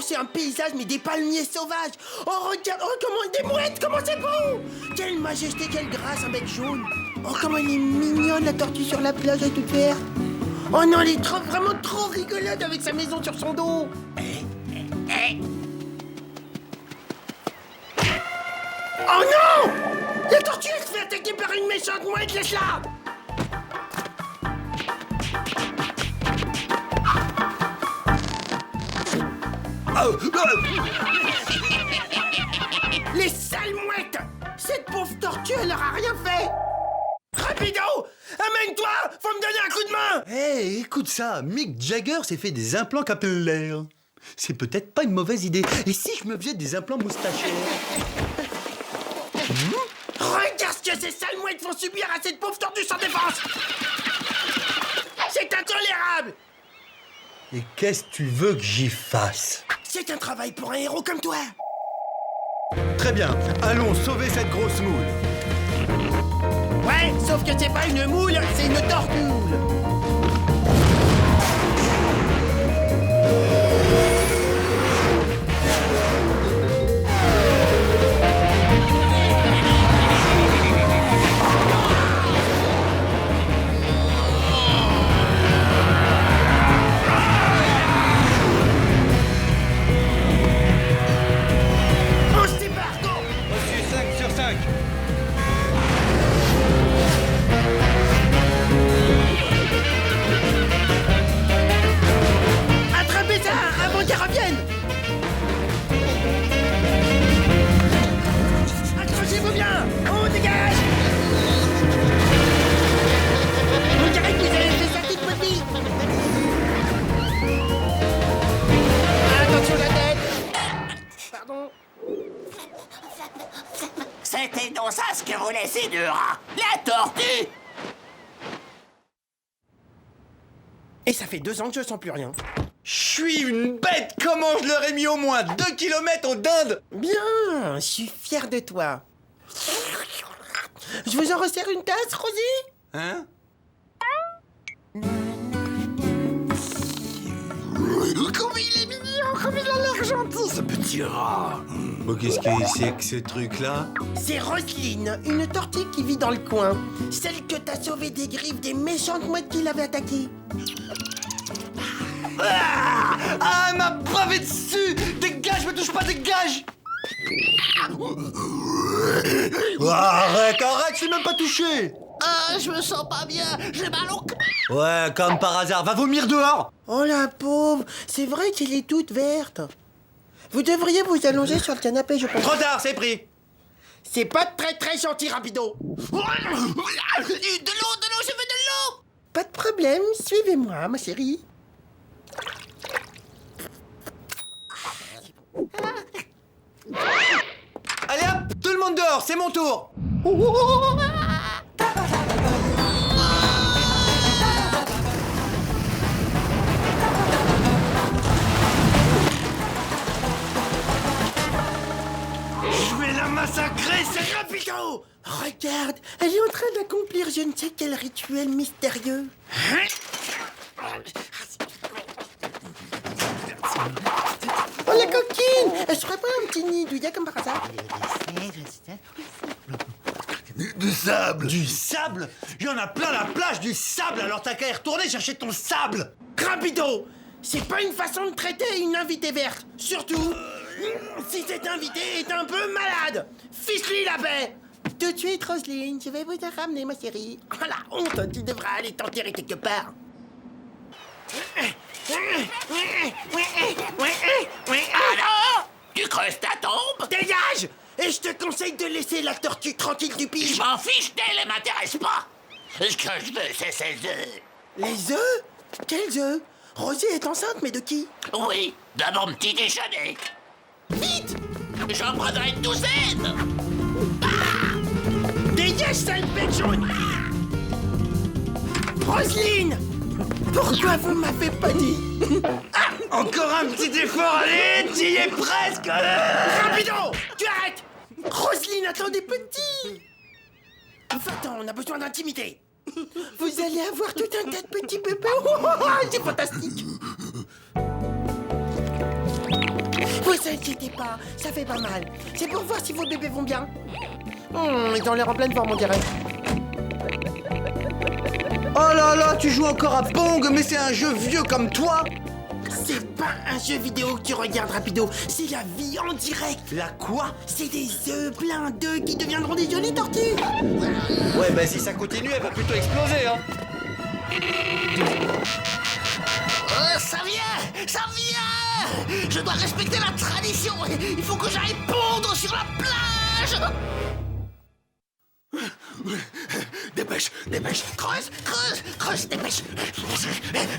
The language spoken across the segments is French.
c'est un paysage, mais des palmiers sauvages. Oh, regarde, oh, comment des mouettes, comment c'est beau. Quelle majesté, quelle grâce, un bec jaune. Oh, comment elle est mignonne, la tortue sur la plage, elle est toute verte. Oh non, elle est vraiment trop rigolote avec sa maison sur son dos. Oh non! La tortue, elle se fait attaquer par une méchante mouette, laisse-la! Les sales mouettes! Cette pauvre tortue, elle leur a rien fait! Rapido! Amène-toi! Faut me donner un coup de main! Hé, écoute ça, Mick Jagger s'est fait des implants capillaires. C'est peut-être pas une mauvaise idée. Et si je me faisais des implants moustachiers? Regarde ce que ces sales mouettes font subir à cette pauvre tortue sans défense! C'est intolérable! Et qu'est-ce que tu veux que j'y fasse? C'est un travail pour un héros comme toi! Très bien, allons sauver cette grosse moule. Ouais, sauf que c'est pas une moule, c'est une tortue! Accrochez-vous bien! On dégage! On dirait que vous avez fait ça toute votre vie! Attention la tête! Pardon? C'était donc ça ce que voulait ces deux rats! La tortue! Et ça fait 2 ans que je sens plus rien. Je suis une bête! Comment je leur ai mis au moins 2 kilomètres aux dindes? Bien, je suis fier de toi. Je vous en resserre une tasse, Rosie? Hein? Comme il est mignon, comme il a l'air gentil, ce petit rat! Oh, qu'est-ce que c'est que ce truc-là? C'est Roselyne, une tortue qui vit dans le coin. Celle que t'as sauvée des griffes des méchantes mouettes qui l'avaient attaquée. Ah, elle m'a bavé dessus! Dégage, me touche pas, dégage! Arrête, je l'ai même pas touché! Je me sens pas bien, j'ai mal au cœur! Ouais, comme par hasard, va vomir dehors! Oh la pauvre, c'est vrai qu'elle est toute verte. Vous devriez vous allonger sur le canapé, je pense. Trop tard, c'est pris! C'est pas très gentil, Rapido. De l'eau, je veux de l'eau! Pas de problème, suivez-moi, ma chérie. Allez hop, tout le monde dehors, c'est mon tour! Je vais la massacrer, c'est Rapido. Regarde, elle est en train d'accomplir je ne sais quel rituel mystérieux. Oh la coquine! Elle serait pas un petit nid douillet comme par hasard? Du sable! Du sable? Il y en a plein la plage du sable, alors t'as qu'à y retourner chercher ton sable! Rapido! C'est pas une façon de traiter une invitée verte. Surtout, si cet invité est un peu malade. Fiche-lui la paix! Tout de suite, Roselyne, je vais vous te ramener, ma chérie. Oh la honte, tu devras aller t'enterrer quelque part. Alors? Tu creuses ta tombe? Dégage! Et je te conseille de laisser la tortue tranquille du Je pige. m'en fiche d'elle, elle m'intéresse pas! Ce que je veux, c'est ses œufs! Les œufs? Quels œufs? Rosie est enceinte, mais de qui? Oui, de mon petit déjeuner! Vite! J'en prendrai une douzaine! Dégage, sale bête jaune! Roselyne! Pourquoi vous m'avez pas dit? Encore un petit effort, allez, tu y es presque! Rapido! Tu arrêtes! Roselyne, attendez, petit! Va-t'en, on a besoin d'intimité! Vous allez avoir tout un tas de petits pépins! C'est fantastique! Vous inquiétez pas, ça fait pas mal. C'est pour voir si vos bébés vont bien. Ils ont l'air en pleine forme, on dirait. Oh là là, tu joues encore à Pong, mais c'est un jeu vieux comme toi. C'est pas un jeu vidéo que tu regardes rapido, c'est la vie en direct. La quoi? C'est des œufs plein d'œufs qui deviendront des jolies tortues. Ouais, bah si ça continue, elle va plutôt exploser, hein. Ça vient! Ça vient! Je dois respecter la tradition. Il faut que j'aille pondre sur la plage. Dépêche, dépêche, creuse, creuse, creuse, dépêche.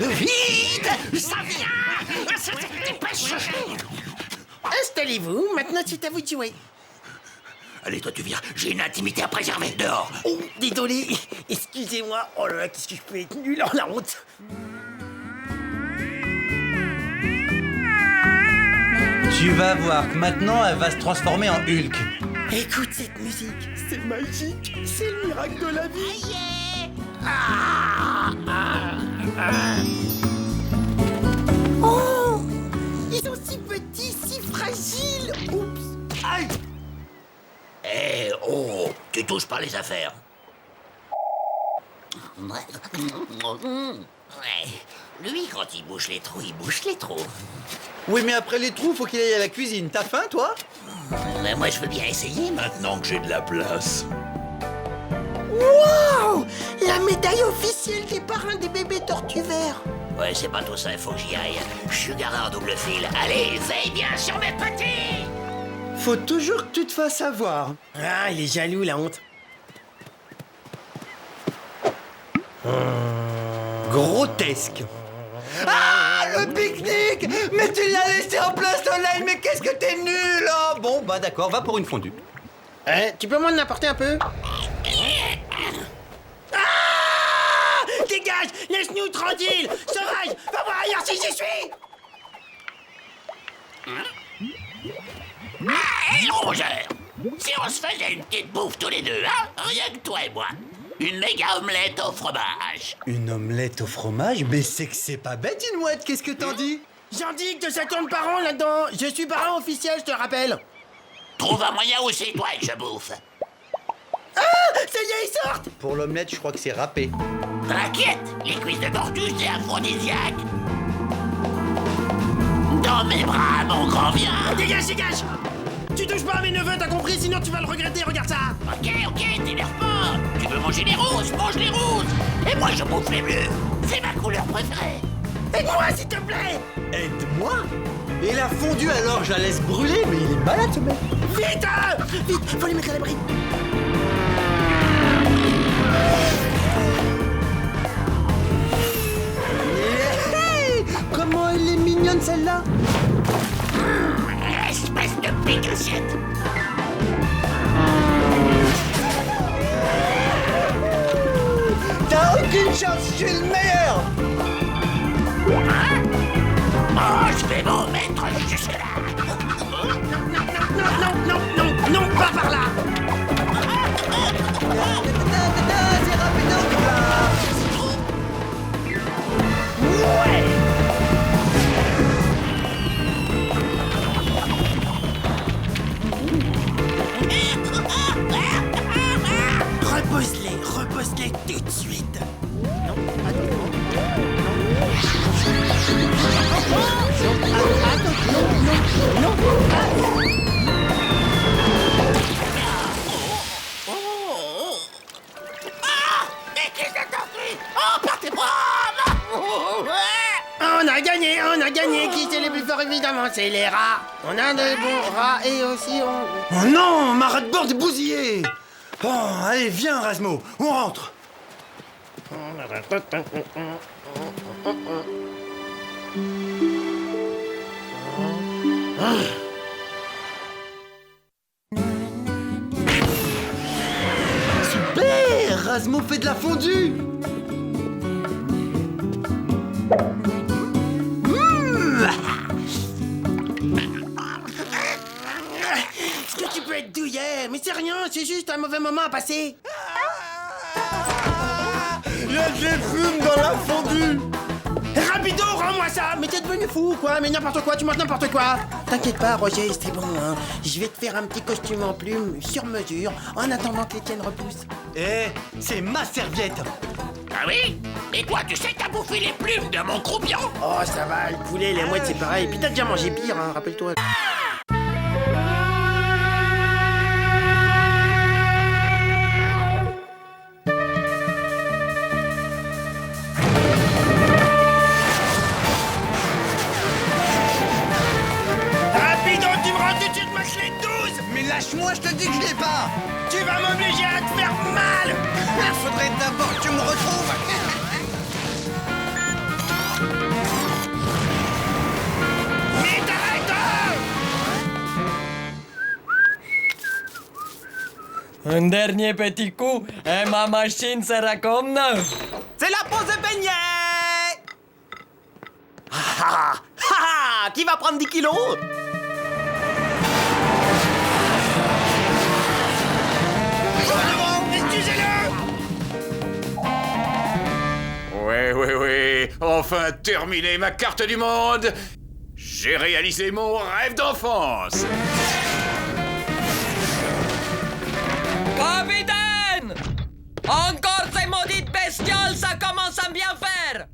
Vite! Ça vient! Dépêche! Installez-vous, maintenant c'est à vous de jouer. Allez, toi tu viens, j'ai une intimité à préserver dehors. Oh, désolé, excusez-moi. Oh là là, qu'est-ce que je peux être nul en la route. Tu vas voir que maintenant, elle va se transformer en Hulk. Écoute cette musique, c'est magique, c'est le miracle de la vie. Oh, ils sont si petits, si fragiles. Oups. Aïe! Eh oh, tu touches pas les affaires. Lui, quand il bouche les trous, il bouche les trous. Oui, mais après les trous, faut qu'il aille à la cuisine. T'as faim, toi? Mais moi, je veux bien essayer maintenant que j'ai de la place. Wow, la médaille officielle des parrains des bébés tortues verts. Ouais, c'est pas tout ça, il faut que j'y aille. Je suis garé en double fil. Allez, veille bien sur mes petits! Faut toujours que tu te fasses avoir. Ah, il est jaloux, la honte. Grotesque. Ah, le pique-nique! Mais tu l'as laissé en plein soleil, mais qu'est-ce que t'es nul, hein? Bon, bah d'accord, va pour une fondue. Tu peux m'en apporter un peu? Ah! Dégage! Laisse-nous tranquille! Sauvage! Va voir ailleurs si j'y suis! Hé, rongeur! Si on se faisait une petite bouffe tous les deux, hein? Rien que toi et moi. Une méga omelette au fromage. Une omelette au fromage? Mais c'est que c'est pas bête, une mouette, qu'est-ce que t'en dis? J'en dis que ça tourne par an là-dedans! Je suis parrain officiel, je te rappelle! Trouve un moyen où c'est toi que je bouffe. Ah! Ça y est, ils sortent! Pour l'omelette, je crois que c'est râpé. T'inquiète, les cuisses de tortue, c'est aphrodisiaque. Dans mes bras, mon grand viens. Dégage, dégage! Tu touches pas à mes neveux, t'as compris? Sinon tu vas le regretter, regarde ça! Ok, t'énerve pas. Tu veux manger les roses, mange les roses. Et moi, je bouffe les bleus. C'est ma couleur préférée. Aide-moi, s'il te plaît! Aide-moi? Et la fondue alors, je la laisse brûler, mais il est malade ce mec. Vite! Vite! Faut les mettre à l'abri! Hey, comment elle est mignonne celle-là! Espèce de pique-assiette. T'as aucune chance, je suis le meilleur! Hein? Oh, je vais m'en mettre jusque-là. Non, pas par là! C'est rapido! Ouais. Repose-les tout de suite! Non, attends, Mais qu'est-ce que t'as fait? Oh, partez pas! On a gagné! Qui c'est les plus forts, évidemment? C'est les rats! On a des bons rats et aussi on... Oh non, ma rat-de-bord est bousillée! Bon, allez, viens, Rasmo, on rentre! Super! Rasmo fait de la fondue! Est-ce que tu peux être douillet? Mais c'est rien, c'est juste un mauvais moment à passer! Il y a des fumes dans la fondue! Rapido, rends-moi ça. Mais t'es devenu fou, quoi. Mais n'importe quoi, tu manges n'importe quoi. T'inquiète pas, Roger, c'est bon, hein. Je vais te faire un petit costume en plume, sur mesure, en attendant que les tiennes repoussent. Eh, c'est ma serviette. Ah oui? Et quoi, tu sais que t'as bouffé les plumes de mon croupion? Oh, ça va, le poulet, les mouettes, c'est pareil. Puis t'as déjà mangé pire, hein, rappelle-toi. Rapido, tu me rends tout de suite ma clé de 12. Mais lâche-moi, je te dis que je l'ai pas. Tu vas m'obliger à te faire mal. Il faudrait d'abord que tu me retrouves. Mais t'arrêtes. Un dernier petit coup et ma machine sera comme neuve. C'est la pause de beignet. Qui va prendre 10 kilos? Excusez-le. Oui. Enfin terminé ma carte du monde. J'ai réalisé mon rêve d'enfance. Capitaine! Encore ces maudites bestioles, ça commence à bien faire!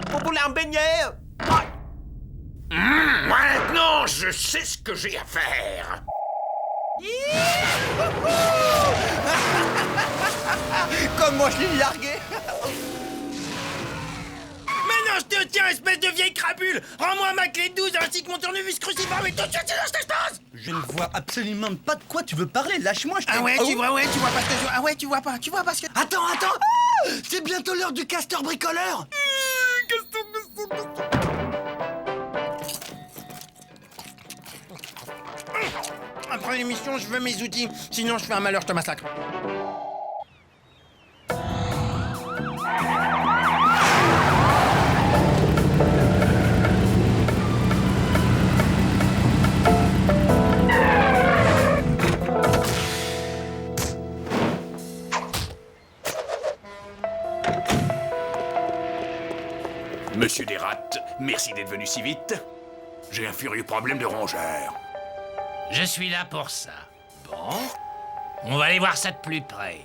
Vous voulez un beignet? Maintenant, je sais ce que j'ai à faire. Comme moi, je l'ai largué. Maintenant, je te tiens, espèce de vieille crapule. Rends-moi ma clé de 12 ainsi que mon tournevis cruciforme et tout de suite, sinon je t'explose. Je ne vois absolument pas de quoi tu veux parler. Lâche-moi, je te... Ah ouais, Oh. tu vois pas ce que je... Ah ouais, tu vois parce que... Attends. C'est bientôt l'heure du castor bricoleur. Après l'émission, je veux mes outils. Sinon, je fais un malheur, je te massacre. Monsieur Desrats, merci d'être venu si vite. J'ai un furieux problème de rongeur. Je suis là pour ça. Bon, on va aller voir ça de plus près.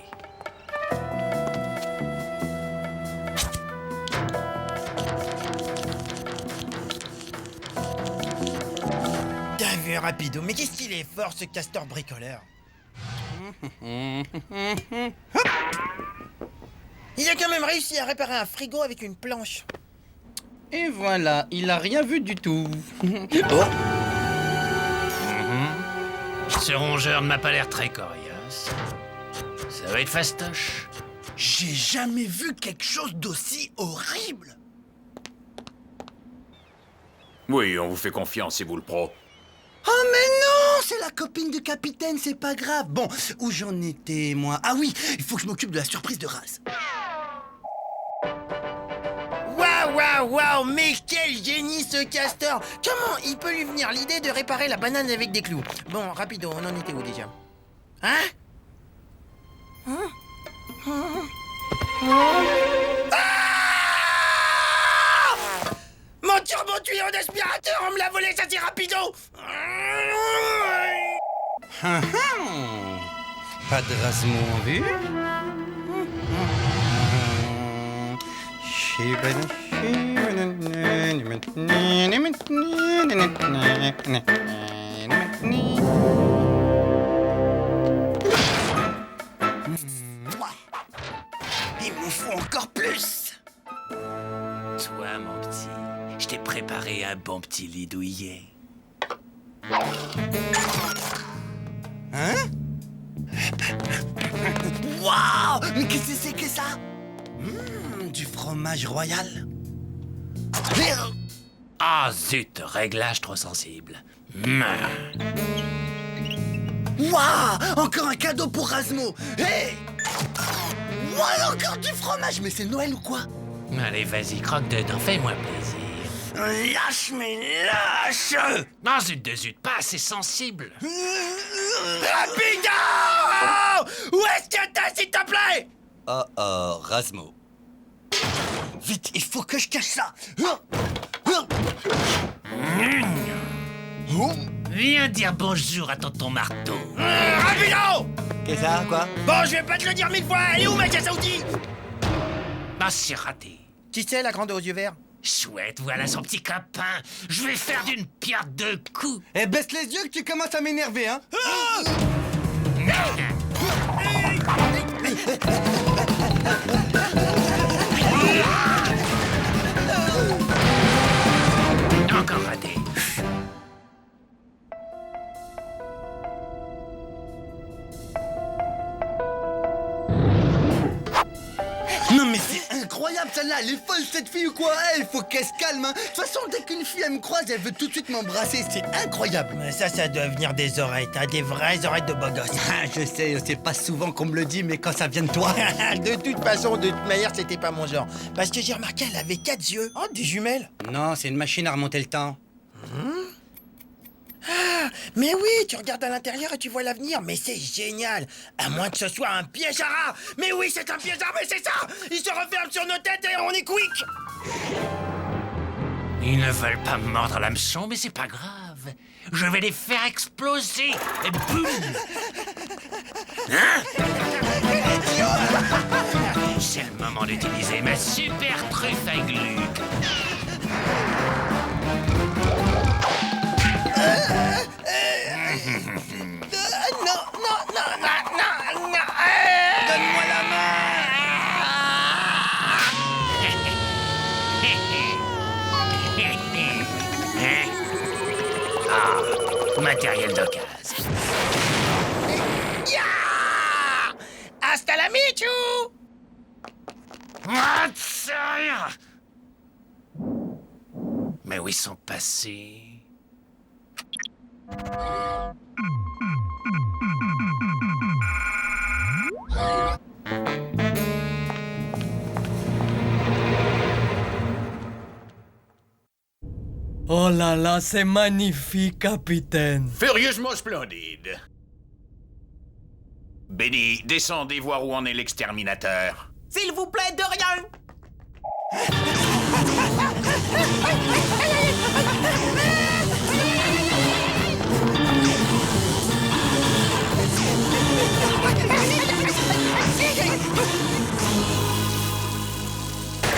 T'as vu, Rapido, mais qu'est-ce qu'il est fort, ce castor bricoleur. Il a quand même réussi à réparer un frigo avec une planche. Et voilà, il a rien vu du tout. Ce rongeur ne m'a pas l'air très coriace. Ça va être fastoche. J'ai jamais vu quelque chose d'aussi horrible. Oui, on vous fait confiance, c'est vous le pro. Oh mais non, c'est la copine du capitaine, c'est pas grave. Bon, où j'en étais, moi? Ah oui, il faut que je m'occupe de la surprise de Raz. Waouh, mais quel génie ce castor. Comment il peut lui venir l'idée de réparer la banane avec des clous? Bon, rapido, on en était où déjà? Ah! Mon turbo-tuyau d'aspirateur, on me l'a volé, ça c'est rapido. Pas de Rasmo en vue. Il m'en faut encore plus. Toi, mon petit, je t'ai préparé un bon petit lit douillet. Hein? Waouh! Mais qu'est-ce que c'est que ça? Du fromage royal. Mais, Ah zut, réglage trop sensible. waouh! Encore un cadeau pour Rasmo. Hey! Waouh, encore du fromage. Mais c'est Noël ou quoi? Allez, vas-y, croque dedans, fais-moi plaisir. Lâche, mais lâche! Non, zut de zut, pas assez sensible. Rapido! Où est-ce que t'es, s'il te plaît? Oh, Rasmo. Vite, il faut que je cache ça. Viens dire bonjour à tonton Marteau. Rapido! Qu'est-ce que ça, quoi? Bon, je vais pas te le dire 1000 fois. Elle est où ma caisse à outils? Ah, c'est raté. Qui c'est, la grande aux yeux verts? Chouette, voilà son petit copain. Je vais faire d'une pierre deux coups. Eh, baisse les yeux que tu commences à m'énerver, hein? Encore raté. Non mais c'est incroyable celle-là, elle est folle cette fille ou quoi? Il faut qu'elle se calme, hein. De toute façon, dès qu'une fille elle me croise, elle veut tout de suite m'embrasser, c'est incroyable. Mais ça doit venir des oreilles. T'as des vraies oreilles de beau gosse. Ah, je sais, c'est pas souvent qu'on me le dit, mais quand ça vient de toi... De toute façon, de toute manière, c'était pas mon genre. Parce que j'ai remarqué, elle avait 4 yeux. Oh, des jumelles. Non, c'est une machine à remonter le temps. Ah, mais oui, tu regardes à l'intérieur et tu vois l'avenir. Mais c'est génial. À moins que ce soit un piège à rats. Mais oui, c'est un piège à rats, mais c'est ça. Il se referme sur nos têtes et on est quick. Ils ne veulent pas me mordre l'hameçon, mais c'est pas grave. Je vais les faire exploser. Et boum. Hein? C'est le moment d'utiliser ma super truffe à glu. Non. Donne-moi la main. Ah, matériel d'occasion. Hasta la michu. Ah, sérieux? Mais où ils sont passés? Oh là là, c'est magnifique, capitaine. Furieusement splendide. Benny, descendez voir où en est l'exterminateur. S'il vous plaît, de rien.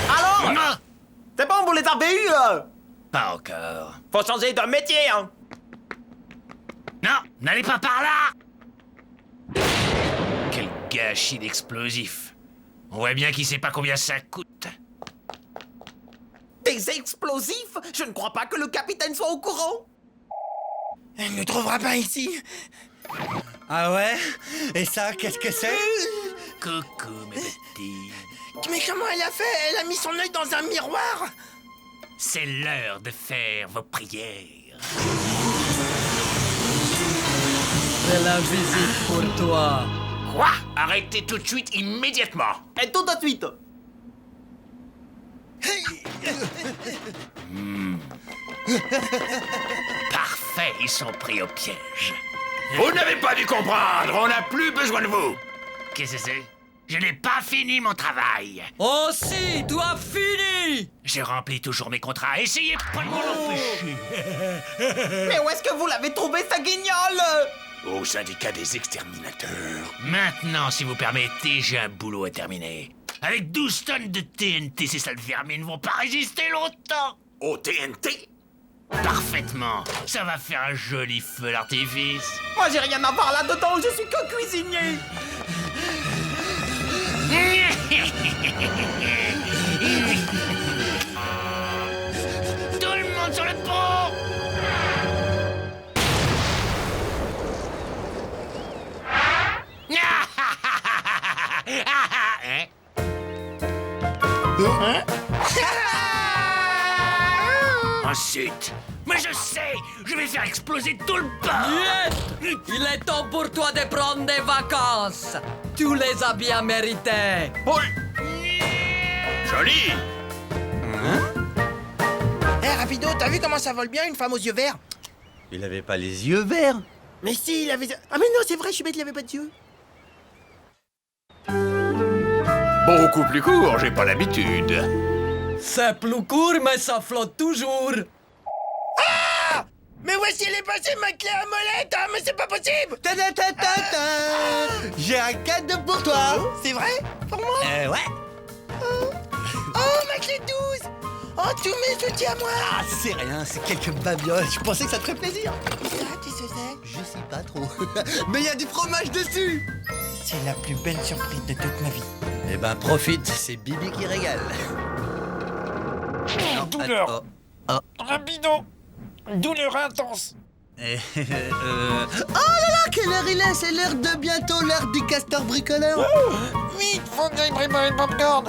Alors? Ah, C'est bon, vous les avez eus, là? pas encore. Faut changer de métier, hein? Non, n'allez pas par là! Quel gâchis d'explosifs. On voit bien qu'il sait pas combien ça coûte. Des explosifs? Je ne crois pas que le capitaine soit au courant. Elle ne trouvera pas ici. Ah ouais? Et ça, qu'est-ce que c'est? Coucou, mes petits. Mais comment elle a fait? Elle a mis son œil dans un miroir. C'est l'heure de faire vos prières. C'est la visite pour toi. Quoi? Arrêtez tout de suite, immédiatement. Et tout de suite. Parfait, ils sont pris au piège. Vous n'avez pas dû comprendre, on n'a plus besoin de vous. Qu'est-ce que c'est? Je n'ai pas fini mon travail. Oh si, tu as fini. Je remplis toujours mes contrats. Essayez pas de m'en empêcher. Mais où est-ce que vous l'avez trouvé, sa guignole? Au syndicat des exterminateurs. Maintenant, si vous permettez, j'ai un boulot à terminer. Avec 12 tonnes de TNT, ces sales vermines ne vont pas résister longtemps. Au TNT? Parfaitement. Ça va faire un joli feu d'artifice. Moi, j'ai rien à voir là-dedans, je suis que cuisinier. Tout le monde sur le pont. Hein? Ensuite, mais je sais, je vais faire exploser tout le port. Yes. Il est temps pour toi de prendre des vacances. Tu les as bien méritées. Oui. Joli. Hé, Rapido, t'as vu comment ça vole bien une femme aux yeux verts? Il avait pas les yeux verts. Mais si, il avait... Ah mais non, c'est vrai, je suis bête, il avait pas de yeux. Beaucoup plus court, j'ai pas l'habitude. C'est plus court, mais ça flotte toujours. Mais où est-ce qu'il est passé ma clé à molette? Ah, mais c'est pas possible! J'ai un cadeau pour toi. C'est vrai? Pour moi? Ouais. Oh, ma clé 12! Oh, tous mes outils à moi! Ah, c'est rien, c'est quelques babioles. Je pensais que ça te ferait plaisir. Ça, tu sais c'est? Je sais pas trop. Mais il y a du fromage dessus. C'est la plus belle surprise de toute ma vie. Eh ben, profite, c'est Bibi qui régale. Douleur. Rapido. Douleur intense. Oh là là, quelle heure il est? C'est l'heure de bientôt, l'heure du castor bricoleur. Vite, faut que j'aille préparer le popcorn.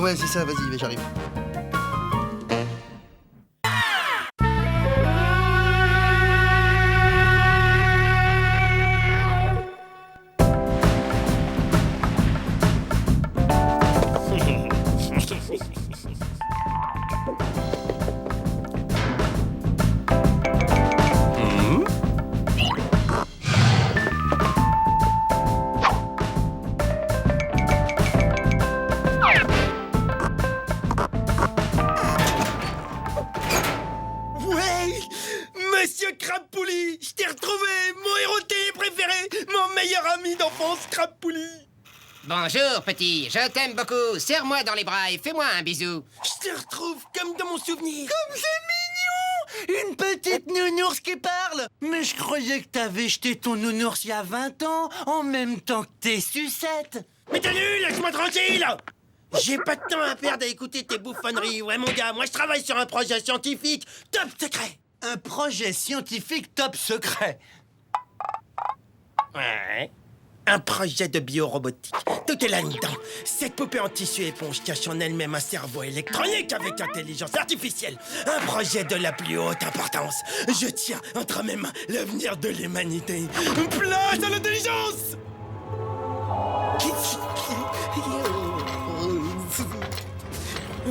Ouais, c'est ça, vas-y, j'arrive. Ouais! Monsieur Crabpouli! Je t'ai retrouvé! Mon héros de télé préféré! Mon meilleur ami d'enfance, Crabpouli! Bonjour, petit. Je t'aime beaucoup. Serre-moi dans les bras et fais-moi un bisou. Je te retrouve comme dans mon souvenir! Comme c'est mignon! Une petite nounours qui parle. Mais je croyais que t'avais jeté ton nounours il y a 20 ans, en même temps que tes sucettes. Mais t'es nul! Laisse-moi tranquille! J'ai pas de temps à perdre à écouter tes bouffonneries. Ouais, mon gars, moi je travaille sur un projet scientifique top secret! Un projet scientifique top secret. Ouais. Un projet de biorobotique. Tout est là-dedans. Cette poupée en tissu éponge cache en elle-même un cerveau électronique avec intelligence artificielle. Un projet de la plus haute importance. Je tiens entre mes mains l'avenir de l'humanité. Place à l'intelligence!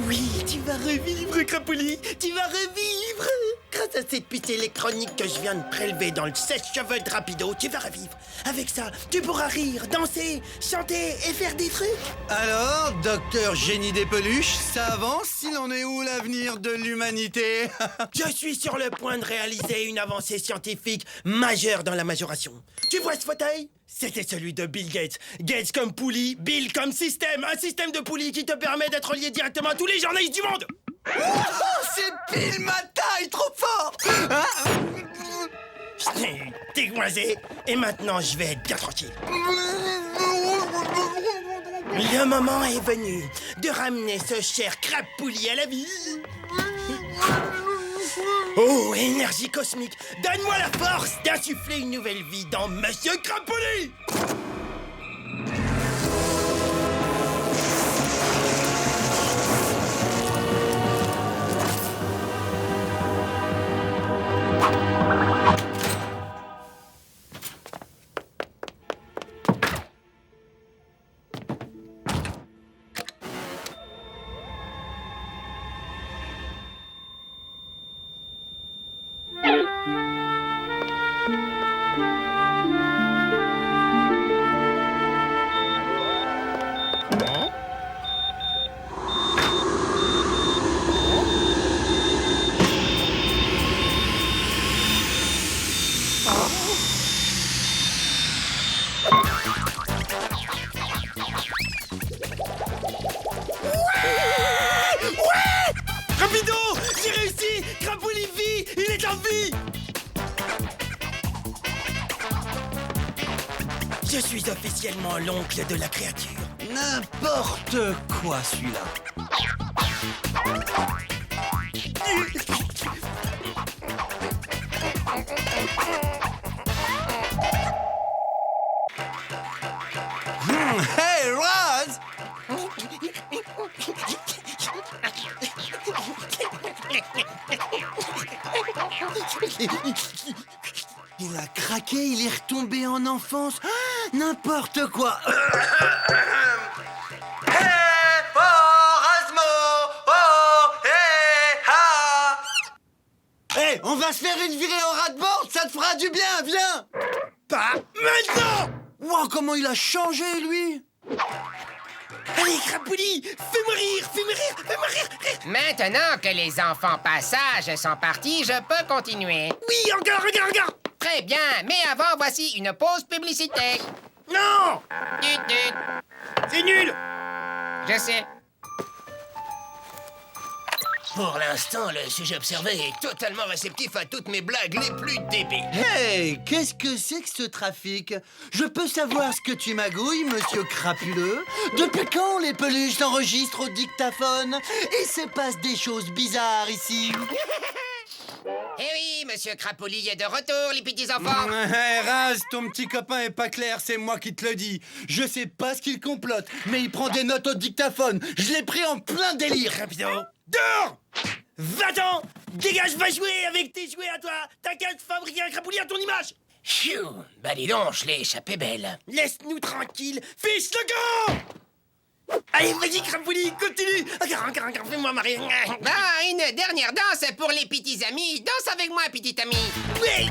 Oui, tu vas revivre, Crapoli. Tu vas revivre. Grâce à cette puce électronique que je viens de prélever dans le sèche-cheveux de Rapido, tu vas revivre. Avec ça, tu pourras rire, danser, chanter et faire des trucs. Alors, docteur Génie des peluches, ça avance? Il en est où l'avenir de l'humanité? Je suis sur le point de réaliser une avancée scientifique majeure dans la majoration. Tu vois ce fauteuil? C'était celui de Bill Gates. Gates comme poulie, Bill comme système. Un système de poulie qui te permet d'être lié directement à tous les journalistes du monde. Oh, c'est pile ma taille, trop fort! Je t'ai dégoisé et maintenant je vais être bien tranquille. Le moment est venu de ramener ce cher Crabpouli à la vie. Oh, énergie cosmique, donne-moi la force d'insuffler une nouvelle vie dans Monsieur Crabpouli. Rapido! J'ai réussi! Crabpouli vit! Il est en vie! Je suis officiellement l'oncle de la créature. N'importe quoi, celui-là. Hey, Roz! Il a craqué, il est retombé en enfance. Ah, n'importe quoi. Hey, oh, Rasmo! Oh, hey, ha! Hey, on va se faire une virée au ras-de-bord, ça te fera du bien, viens! Pas maintenant! Wow, comment il a changé, lui! Allez, Crapouli, fais-moi rire, fais-moi rire, fais-moi rire. Maintenant que les enfants passages sont partis, je peux continuer. Oui, encore. Très bien, mais avant, voici une pause publicité. Non, Tut, tut. c'est nul. Je sais. Pour l'instant, le sujet observé est totalement réceptif à toutes mes blagues les plus débiles. Hey, qu'est-ce que c'est que ce trafic? Je peux savoir ce que tu magouilles, monsieur crapuleux? Depuis quand les peluches s'enregistrent au dictaphone? Et se passe des choses bizarres ici? Eh oui, monsieur Crapoulis est de retour, les petits enfants. Raz, ton petit copain est pas clair, c'est moi qui te le dis. Je sais pas ce qu'il complote, mais il prend des notes au dictaphone. Je l'ai pris en plein délire. Rapido, dehors. Va-t'en, dégage, va jouer avec tes jouets à toi. T'as qu'à te fabriquer un Crapouli à ton image. Phew, bah dis donc, je l'ai échappé belle. Laisse-nous tranquille, fiche le camp. Allez, vas-y, Crapouli, continue. Encore, fais-moi marrer. Ah, une dernière danse pour les petits amis. Danse avec moi, petit ami. Ouais.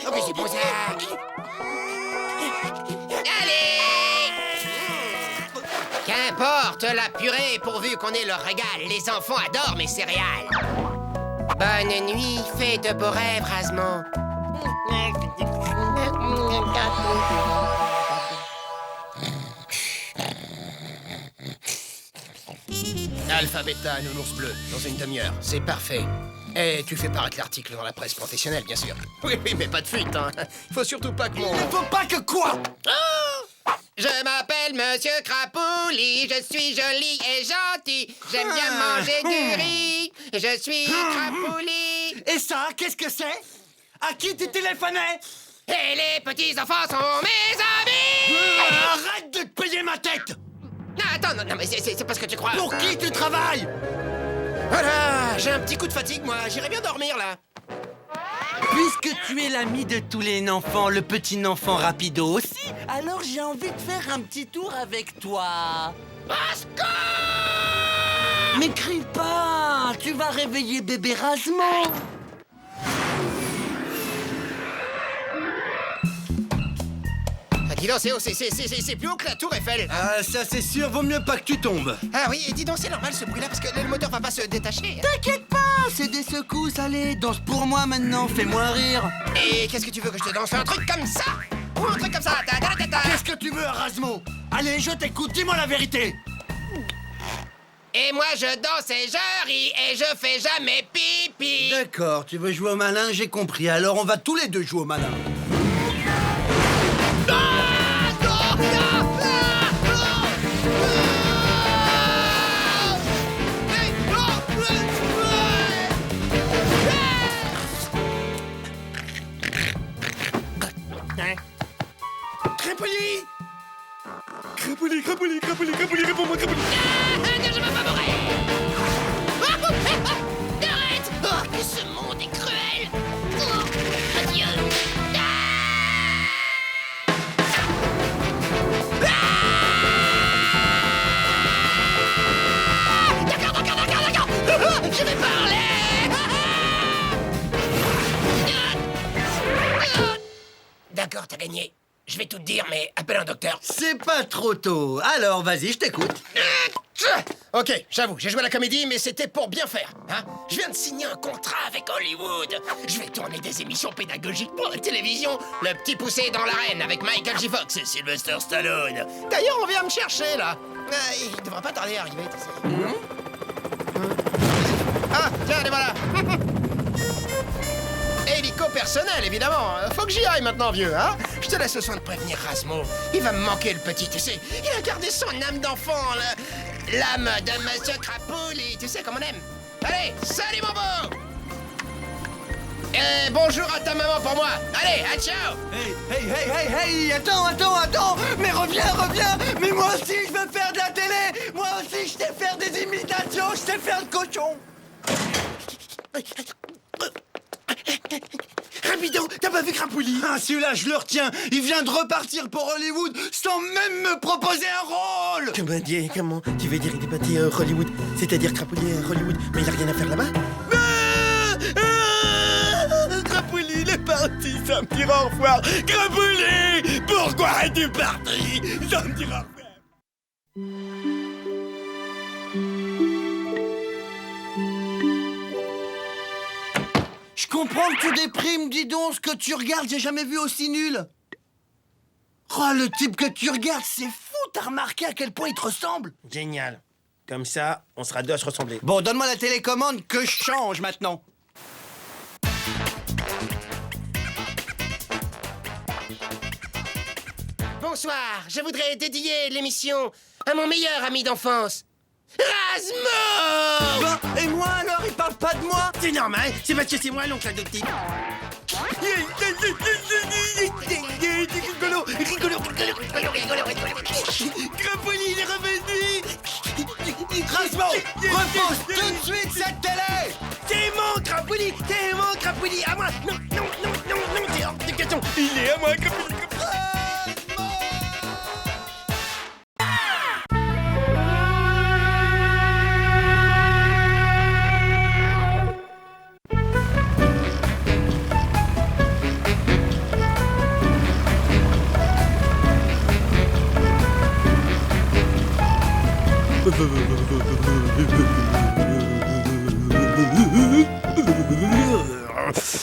Oh, mais c'est bon ça. Allez! Qu'importe la purée, pourvu qu'on ait le régal. Les enfants adorent mes céréales. Bonne nuit, fais de beaux rêves, Razmo. Alpha, bêta, nounours bleu, dans une demi-heure. C'est parfait. Et tu fais paraître l'article dans la presse professionnelle, bien sûr. Oui, mais pas de fuite, hein. Faut surtout pas que mon... Faut pas que quoi? Je m'appelle Monsieur Crapoulis, je suis joli et gentil. J'aime bien manger du riz. Je suis Crapoulis. Et ça, qu'est-ce que c'est? À qui tu téléphonais? Et les petits enfants sont mes amis. Arrête de te payer ma tête! Non, attends, non, mais c'est pas ce que tu crois. Pour qui tu travailles? Voilà, j'ai un petit coup de fatigue, moi. J'irai bien dormir, là. Puisque tu es l'ami de tous les enfants, le petit enfant rapido aussi, alors j'ai envie de faire un petit tour avec toi. Mais crie pas, tu vas réveiller bébé Razmo. Ah, dis donc, c'est plus haut que la tour Eiffel. Ah, ça c'est sûr, vaut mieux pas que tu tombes. Ah oui, et dis donc, c'est normal ce bruit-là, parce que le moteur va pas se détacher. T'inquiète pas, c'est des secousses, allez, danse pour moi maintenant, fais-moi rire. Et qu'est-ce que tu veux que je te danse? Un truc comme ça? Ou un truc comme ça? Ta, ta, ta, ta. Qu'est-ce que tu veux, Erasmo? Allez, je t'écoute, dis-moi la vérité. Et moi, je danse et je ris et je fais jamais pipi. D'accord, tu veux jouer au malin, j'ai compris. Alors on va tous les deux jouer au malin. Crapoulis. Crapoulis, réponds-moi, Crapoulis. Je veux pas mourir. Arrête. Oh, que ce monde est cruel. Oh, adieu. D'accord. Je vais parler. D'accord, t'as gagné. Je vais tout te dire, mais appelle un docteur. C'est pas trop tôt. Alors vas-y, je t'écoute. Ok, j'avoue, j'ai joué à la comédie, mais c'était pour bien faire. Hein? Je viens de signer un contrat avec Hollywood. Je vais tourner des émissions pédagogiques pour la télévision. Le petit poussé dans l'arène avec Michael J. Fox et Sylvester Stallone. D'ailleurs, on vient me chercher, là. Il devrait pas tarder à arriver, tu sais. Ah, tiens, les voilà. Hélico personnel, évidemment. Faut que j'y aille maintenant, vieux, hein? Je te laisse le soin de prévenir Razmo. Il va me manquer, le petit, tu sais. Il a gardé son âme d'enfant, l'âme de Monsieur Crapoulis. Tu sais comme on aime. Allez, salut, mon beau! Et bonjour à ta maman pour moi. Allez, à ciao! Hey, attends! Mais reviens! Mais moi aussi, je veux faire de la télé! Moi aussi, je sais faire des imitations, je sais faire le cochon! Rapido, t'as pas vu Crapouli? Ah, celui-là, je le retiens. Il vient de repartir pour Hollywood sans même me proposer un rôle. Comment tu veux dire il est parti à Hollywood? C'est-à-dire Crapouli à Hollywood, mais il a rien à faire là-bas? Crapouli, il est parti sans me dire au revoir. Crapouli, pourquoi es-tu parti sans me dire au revoir? Je comprends que tu déprimes, dis donc. Ce que tu regardes, j'ai jamais vu aussi nul. Oh, le type que tu regardes, c'est fou. T'as remarqué à quel point il te ressemble? Génial. Comme ça, on sera deux à se ressembler. Bon, donne-moi la télécommande que je change maintenant. Bonsoir, je voudrais dédier l'émission à mon meilleur ami d'enfance, Razmo! Bah, et moi alors, il parle pas de moi? C'est normal, c'est parce que c'est moi l'oncle adoptif. Rigolo. Crapouli, il est revenu. Razmo, repose tout de suite cette télé. C'est mon Crapouli, à moi. Non, c'est hors de question. Il est à moi, Crapouli.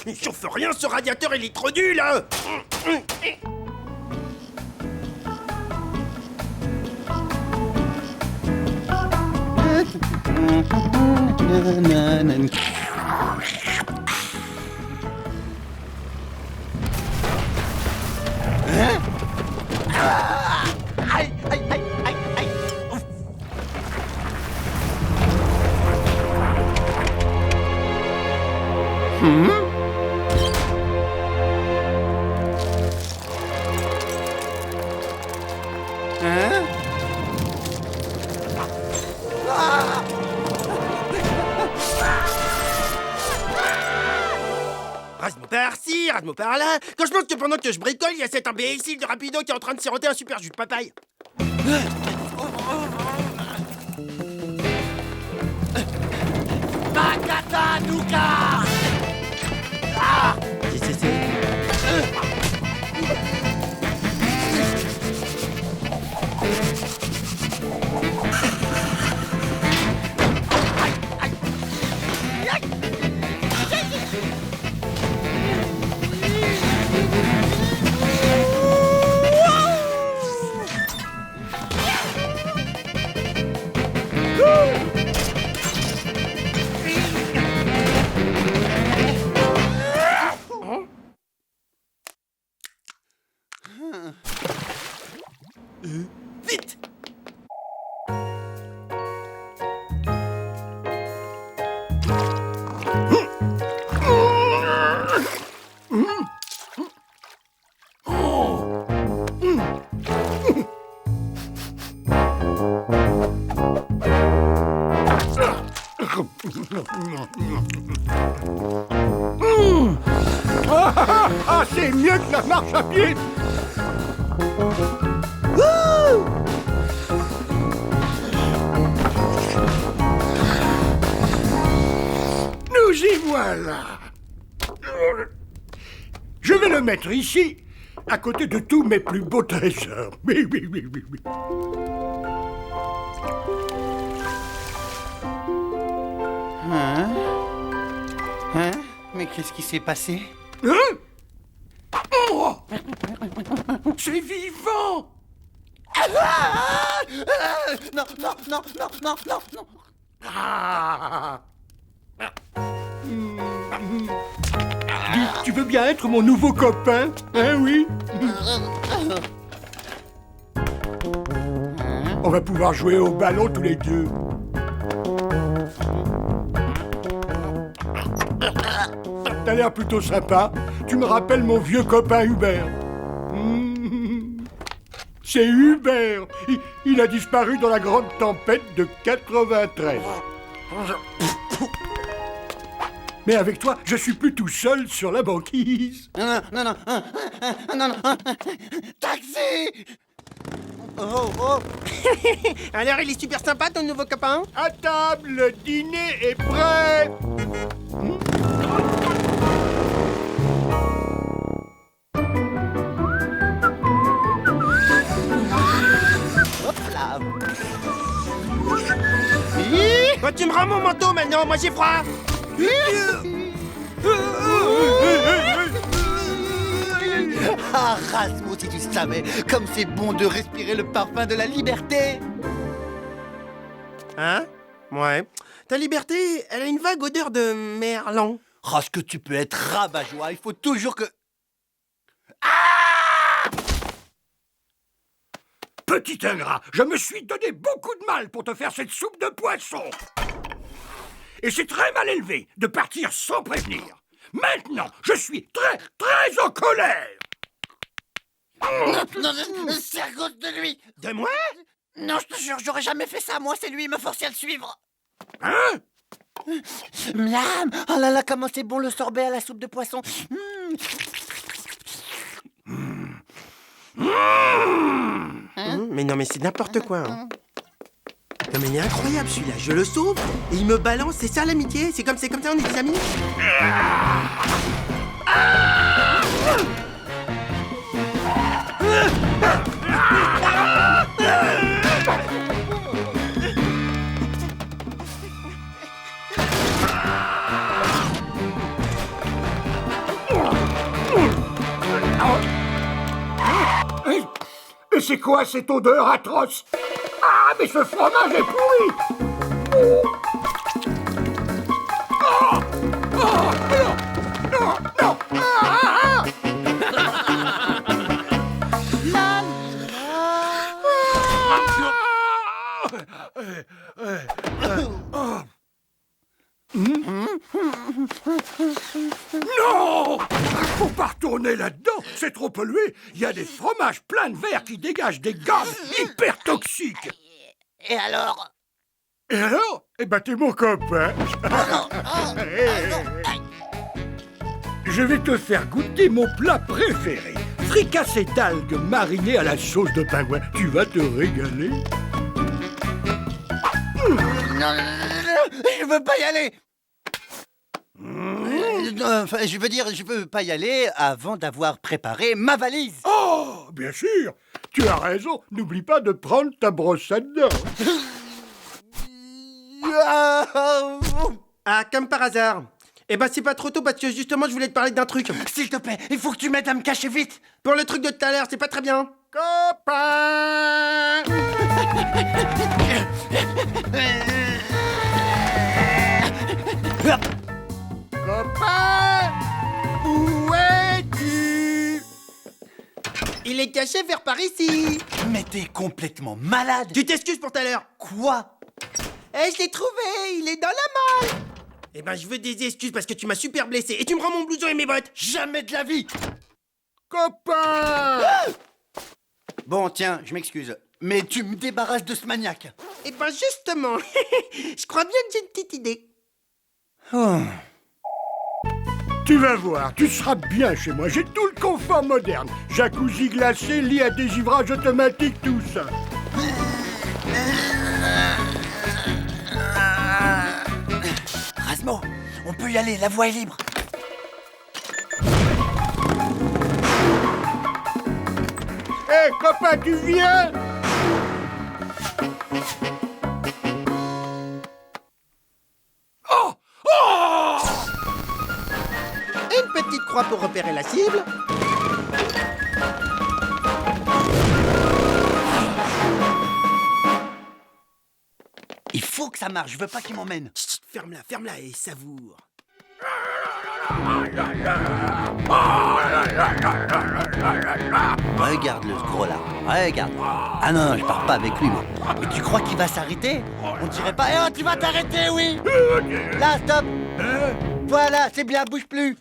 Il chauffe rien, ce radiateur, il est trop nul, hein. Razmo par-ci, Razmo par-là. Quand je pense que pendant que je bricole, il y a cet imbécile de Rapido qui est en train de siroter un super jus de papaye. Bakata Nuka! Ah! Vite! Ah, c'est mieux que la marche à pied. Nous y voilà. Je vais le mettre ici, à côté de tous mes plus beaux trésors. Oui. Hein? Mais qu'est-ce qui s'est passé? Hein? Oh! C'est vivant! Non. Ah! Tu veux bien être mon nouveau copain? Hein, oui? On va pouvoir jouer au ballon tous les deux. T'as l'air plutôt sympa. Tu me rappelles mon vieux copain Hubert. C'est Hubert. Il a disparu dans la grande tempête de 93. Mais avec toi, je suis plus tout seul sur la banquise. Non, non. Taxi! Oh. Alors, il est super sympa, ton nouveau copain? À table, le dîner est prêt. Hop là. Bah, tu me rends mon manteau maintenant, moi j'ai froid. Ah, Rasmus, si tu savais, comme c'est bon de respirer le parfum de la liberté. Hein? Ouais. Ta liberté, elle a une vague odeur de merlan. Oh, ce que tu peux être rabat-joie, il faut toujours que... Petit ingrat, je me suis donné beaucoup de mal pour te faire cette soupe de poisson. Et c'est très mal élevé de partir sans prévenir. Maintenant, je suis très en colère. Non, c'est à cause de lui. De moi? Non, je te jure, j'aurais jamais fait ça. Moi, c'est lui, il me forçait à le suivre. Hein? Miam! Oh là là, comment c'est bon le sorbet à la soupe de poisson. Mais non, mais c'est n'importe quoi. Hein. Non, mais il est incroyable celui-là. Je le sauve et il me balance. C'est ça l'amitié? C'est comme ça, on est des amis? Et c'est quoi cette odeur atroce? Ah, mais ce fromage est pourri! Non! Faut pas retourner là-dedans, c'est trop pollué. Il y a des fromages pleins de verre qui dégagent des gaz hyper toxiques. Et alors? Et alors? Eh ben, t'es mon copain. Je vais te faire goûter mon plat préféré. Fricassé d'algues marinées à la sauce de pingouin. Tu vas te régaler. Non, je veux pas y aller. Enfin, je veux dire, je peux pas y aller avant d'avoir préparé ma valise. Oh, bien sûr. Tu as raison. N'oublie pas de prendre ta brosse à dents. Ah, comme par hasard. Eh ben, c'est pas trop tôt parce que justement, je voulais te parler d'un truc. S'il te plaît, il faut que tu m'aides à me cacher vite. Pour le truc de tout à l'heure, c'est pas très bien. Copain! Copain! Où es-tu? Il est caché vers par ici. Mais t'es complètement malade. Tu t'excuses pour tout à l'heure. Quoi? Eh, je l'ai trouvé. Il est dans la malle. Eh ben, je veux des excuses parce que tu m'as super blessé. Et tu me rends mon blouson et mes bottes. Jamais de la vie. Copain! Bon, tiens, je m'excuse. Mais tu me débarrasses de ce maniaque. Eh ben, justement. Je crois bien que j'ai une petite idée. Oh. Tu vas voir, tu seras bien chez moi. J'ai tout le confort moderne. Jacuzzi glacé, lit à dégivrage automatique, tout ça. Rasmo, on peut y aller, la voie est libre. Hé, copain, tu viens? Oh! Oh! Et une petite croix pour repérer la cible. Il faut que ça marche, je veux pas qu'il m'emmène. Chut, ferme-la et savoure. Regarde-le, ce gros-là. Regarde. Ah non, je pars pas avec lui, moi. Mais tu crois qu'il va s'arrêter? On dirait pas... Eh oh, tu vas t'arrêter, oui! Là, stop! Voilà, c'est bien, bouge plus!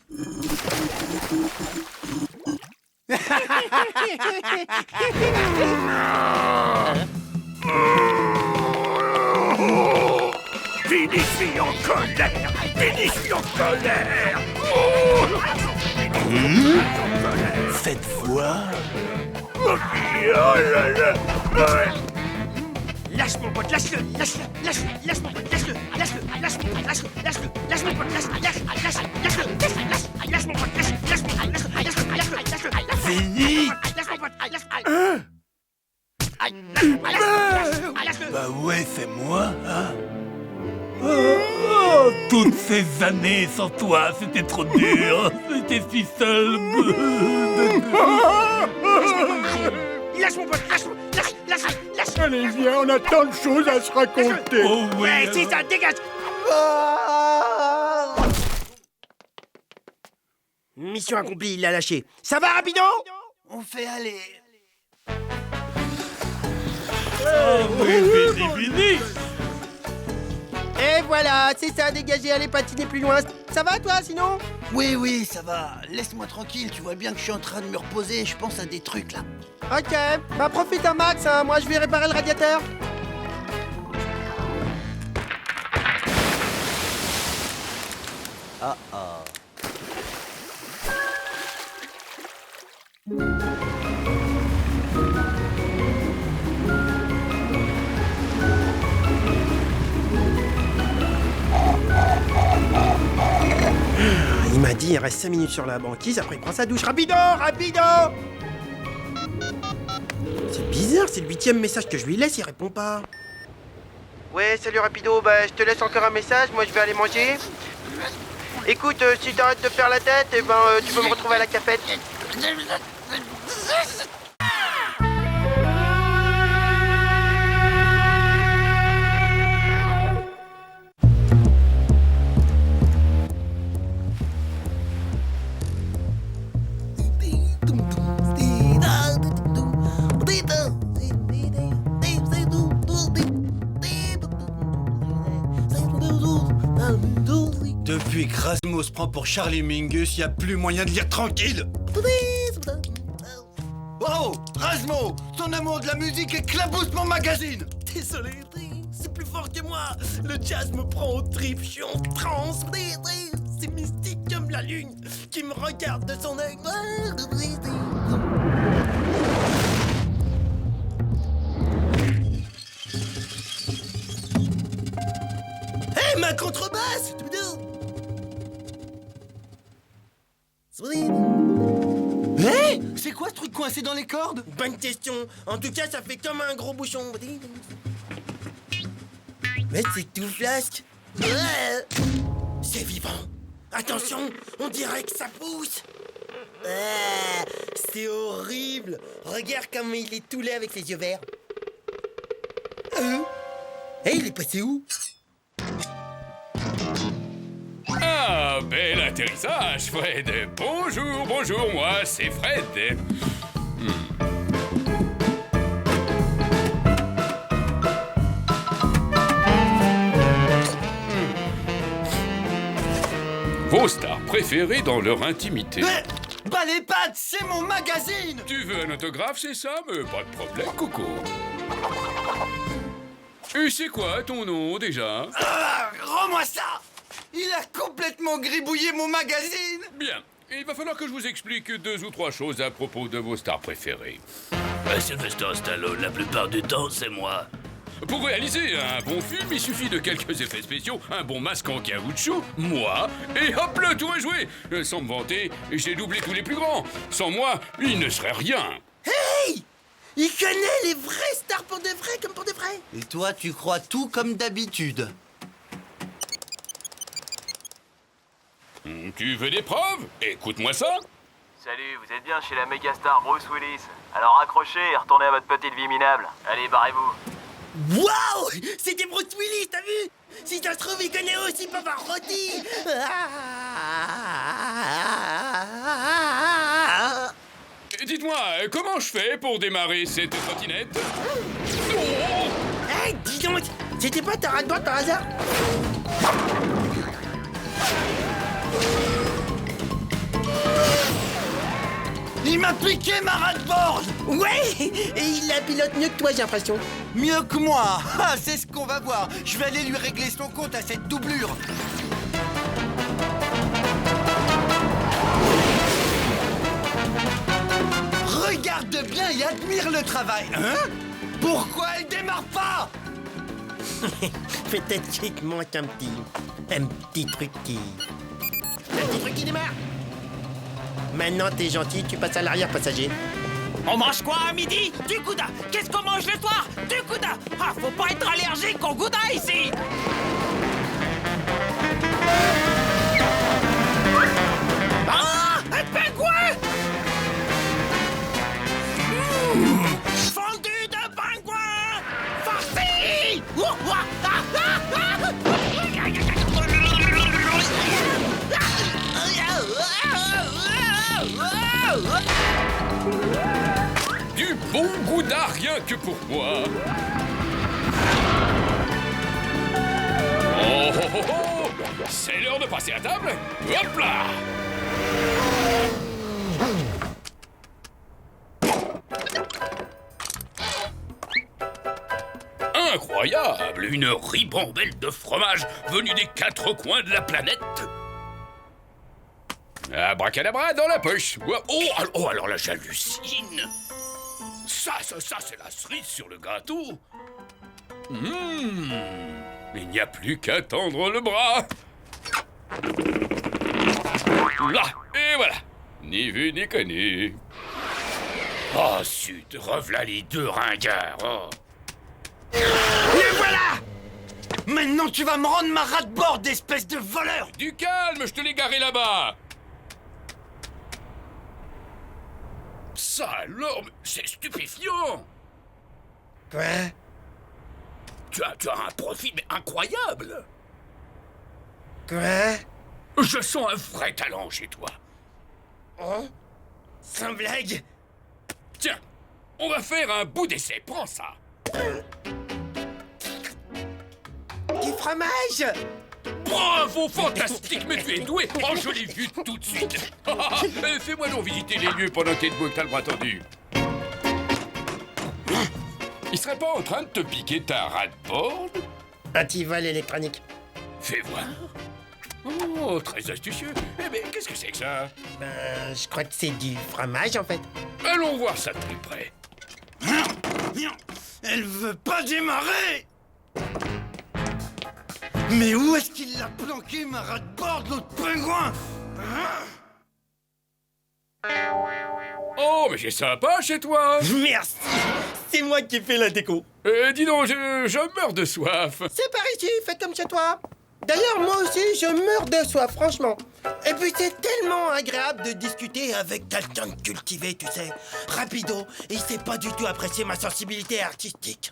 Vinny, je suis en colère. Vinny, je suis en colère. Oh, Faites voir. oh là là. Lâche mon pote, lâche-le, lâche mon pote, lâche-le, lâche mon pote, lâche mon pote, lâche mon pote, Vinny. lâche mon pote, Bah ouais, c'est moi, hein. toutes ces années sans toi, c'était trop dur. J'étais si seul. Lâche mon pote, lâche. Allez, viens, on a tant de choses à se raconter. Oh oui. Ouais, si ça dégage. Mission accomplie, il l'a lâché. Ça va, rapido? On fait aller. Fini. Et voilà, c'est ça, dégagé, allez patiner plus loin. Ça va, toi, sinon? Oui, ça va. Laisse-moi tranquille, tu vois bien que je suis en train de me reposer et je pense à des trucs, là. Ok, bah profite un max, hein. Moi je vais réparer le radiateur. Il m'a dit il reste 5 minutes sur la banquise, après il prend sa douche. Rapido. C'est bizarre, c'est le 8e message que je lui laisse, il répond pas. Ouais, salut Rapido, bah je te laisse encore un message, moi je vais aller manger. Écoute, si t'arrêtes de faire la tête, eh ben tu peux me retrouver à la cafette. Depuis que Rasmo se prend pour Charlie Mingus, y a plus moyen de lire tranquille. Oh, Rasmo, ton amour de la musique éclabousse mon magazine. Désolé, c'est plus fort que moi. Le jazz me prend aux tripes, je suis en transe. C'est mystique comme la lune qui me regarde de son œil. Hey, ma contrebasse! Hé, c'est quoi ce truc coincé dans les cordes? Bonne question. En tout cas, ça fait comme un gros bouchon. Mais c'est tout flasque. C'est vivant. Attention, on dirait que ça pousse. C'est horrible. Regarde comme il est tout laid avec les yeux verts. Il est passé où? Ah, bel atterrissage, Fred. Bonjour, moi, c'est Fred. Vos stars préférées dans leur intimité. Bah les pattes, c'est mon magazine. Tu veux un autographe, c'est ça? Mais pas de problème, Coco. Et c'est quoi ton nom, déjà? Rends-moi ça. Il a complètement gribouillé mon magazine. Bien. Il va falloir que je vous explique 2 ou 3 choses à propos de vos stars préférées. Sylvester Stallone, la plupart du temps, c'est moi. Pour réaliser un bon film, il suffit de quelques effets spéciaux, un bon masque en caoutchouc, moi, et hop, le tour est joué. Sans me vanter, j'ai doublé tous les plus grands. Sans moi, il ne serait rien. Hey! Il connaît les vraies stars pour de vrai, comme pour de vrai. Et toi, tu crois tout comme d'habitude. Tu veux des preuves? Écoute-moi ça. Salut, vous êtes bien chez la méga star Bruce Willis. Alors accrochez et retournez à votre petite vie minable. Allez, barrez-vous. Waouh! C'était Bruce Willis, t'as vu? Si ça se trouve, il connaît aussi Pavarotti. Dites-moi, comment je fais pour démarrer cette trottinette? Hey, dis donc, c'était pas ta rade-droite par hasard? Il m'a piqué ma rad-board! Ouais, et il la pilote mieux que toi, j'ai l'impression. Mieux que moi! Ah, c'est ce qu'on va voir. Je vais aller lui régler son compte à cette doublure. Regarde bien et admire le travail. Hein? Pourquoi elle démarre pas? Peut-être qu'il te manque un petit truc qui... Un petit truc qui démarre. Maintenant, t'es gentil, tu passes à l'arrière passager. On mange quoi à midi? Du gouda. Qu'est-ce qu'on mange le soir? Du gouda. Ah, faut pas être allergique au gouda ici. Ah, un pingouin! Fondu de pingouin! Farci! Du bon gouda rien que pour moi. Oh, oh, oh, oh. C'est l'heure de passer à table. Hop là. Incroyable! Une ribambelle de fromage venue des quatre coins de la planète. Abracadabra dans la poche. Oh, alors là, j'hallucine. Ça, c'est la cerise sur le gâteau. Il n'y a plus qu'à tendre le bras. Là, et voilà. Ni vu ni connu. Oh, zut, revoilà les deux ringards. Oh. Et voilà! Maintenant, tu vas me rendre ma rad-board, espèce de voleur! Du calme, je te l'ai garé là-bas. Ça alors, c'est stupéfiant. Quoi? Tu as un profil mais incroyable. Quoi? Je sens un vrai talent chez toi. Oh? Sans blague? Tiens, on va faire un bout d'essai, prends ça. Du fromage? Bravo, fantastique, mais tu es doué. Oh, je l'ai vu tout de suite. Fais-moi donc visiter les lieux pendant que t'es debout et que t'as le bras tendu. Il serait pas en train de te piquer ta rad-board? Antivol électronique. Fais voir. Oh, très astucieux. Eh ben, qu'est-ce que c'est que ça? Je crois que c'est du fromage, en fait. Allons voir ça de plus près. Elle veut pas démarrer! Mais où est-ce qu'il l'a planqué, ma rad-board, l'autre pingouin? Oh, mais c'est sympa chez toi. Merci. C'est moi qui ai fait la déco. Dis donc, je meurs de soif. C'est par ici, fais comme chez toi. D'ailleurs, moi aussi, je meurs de soif, franchement. Et puis, c'est tellement agréable de discuter avec quelqu'un de cultivé, tu sais. Rapido, il sait pas du tout apprécier ma sensibilité artistique.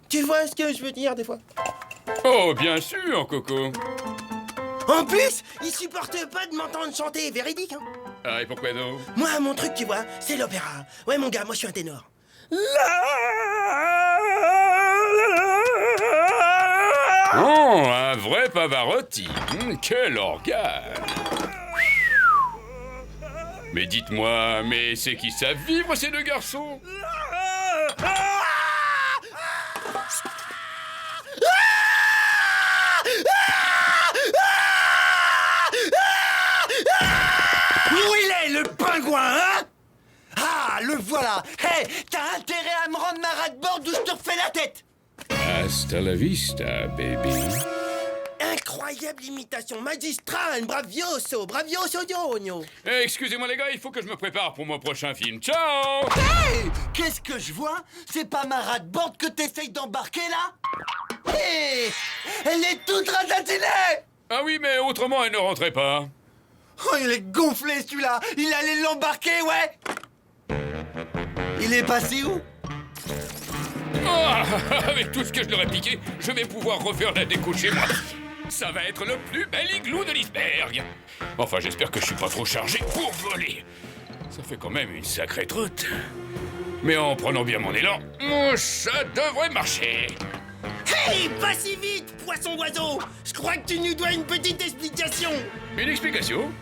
Tu vois ce que je veux dire, des fois? Oh, bien sûr, Coco. En plus, il supporte pas de m'entendre chanter, véridique, hein. Ah, et pourquoi donc? Moi, mon truc, tu vois, c'est l'opéra. Ouais, mon gars, moi, je suis un ténor. Oh, un vrai Pavarotti. Quel organe. Mais dites-moi, mais c'est qui savent vivre, ces deux garçons? Où il est, le pingouin, hein? Ah, le voilà. Hé, t'as intérêt à me rendre ma rad-board ou je te refais la tête. Hasta la vista, baby. Incroyable imitation magistrale, bravioso, Dionio. Excusez-moi les gars, il faut que je me prépare pour mon prochain film. Ciao! Hey, qu'est-ce que je vois? C'est pas ma rad-board que t'essayes d'embarquer, là? Hé, elle est toute ratatinée! Ah oui, mais autrement, elle ne rentrait pas. Oh, il est gonflé, celui-là. Il allait l'embarquer, ouais. Il est passé où? Ah, avec tout ce que je leur ai piqué, je vais pouvoir refaire la déco chez moi. Ça va être le plus bel igloo de l'iceberg. Enfin, j'espère que je suis pas trop chargé pour voler. Ça fait quand même une sacrée trotte. Mais en prenant bien mon élan, ça devrait marcher. Hey, pas si vite, poisson-oiseau. Je crois que tu nous dois une petite explication. Une explication?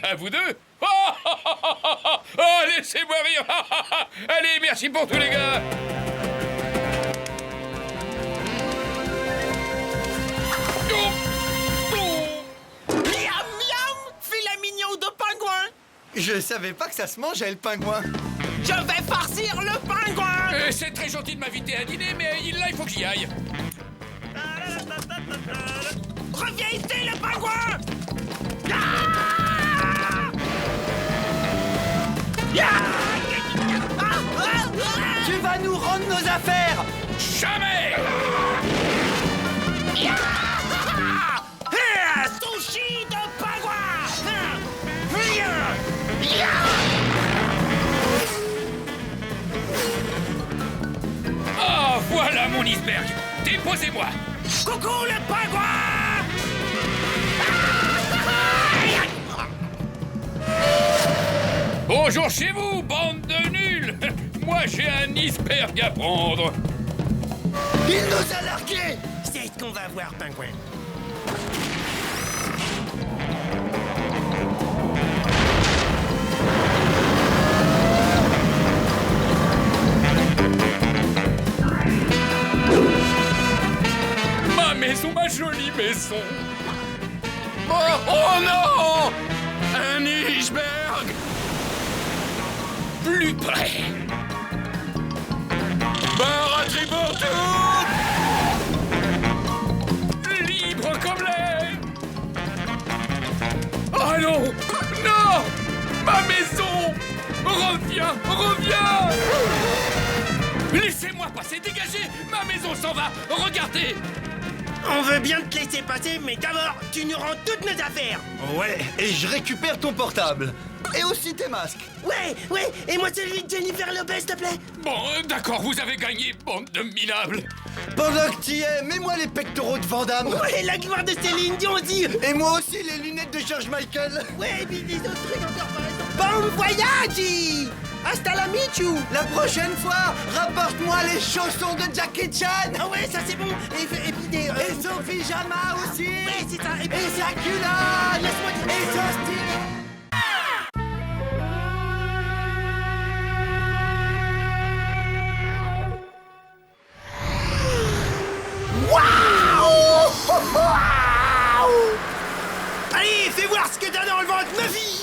À vous deux? Oh, laissez-moi rire. Allez, merci pour tous les gars. Miam, miam! Filet mignon de pingouin! Je savais pas que ça se mangeait, le pingouin. Je vais farcir le pingouin! C'est très gentil de m'inviter à dîner, mais là, il faut que j'y aille. Reviens ici, le pingouin! Tu vas nous rendre nos affaires! Jamais! Sushi de pingouin! Oh, voilà mon iceberg. Déposez-moi. Coucou le pingouin! Bonjour chez vous, bande de nuls. Moi, j'ai un iceberg à prendre. Il nous a largués! C'est ce qu'on va voir, pingouin. Ma maison, ma jolie maison. Oh non! Un iceberg! Plus près. Barre à triportout! Libre comme l'air! Oh non! Non! Ma maison! Reviens! Reviens! Laissez-moi passer! Dégagez! Ma maison s'en va! Regardez! On veut bien te laisser passer, mais d'abord, tu nous rends toutes nos affaires. Ouais, et je récupère ton portable. Et aussi tes masques. Ouais, et moi celui de Jennifer Lopez, s'il te plaît. Bon, d'accord, vous avez gagné, bande de minables. Pendant que t'y es, mets-moi les pectoraux de Van Damme. Ouais, la gloire de Céline Dion aussi. Et moi aussi les lunettes de George Michael. Ouais, et puis des autres trucs encore par exemple. Bon voyage! Hasta la michu! La prochaine fois, rapporte-moi les chaussons de Jackie Chan. Ah ouais, ça c'est bon. Et puis des... Et son pyjama aussi. Ouais, c'est ça. Et sa culotte. Laisse-moi dire. Et son stylo. Allez, fais voir ce que t'as dans le ventre, ma fille.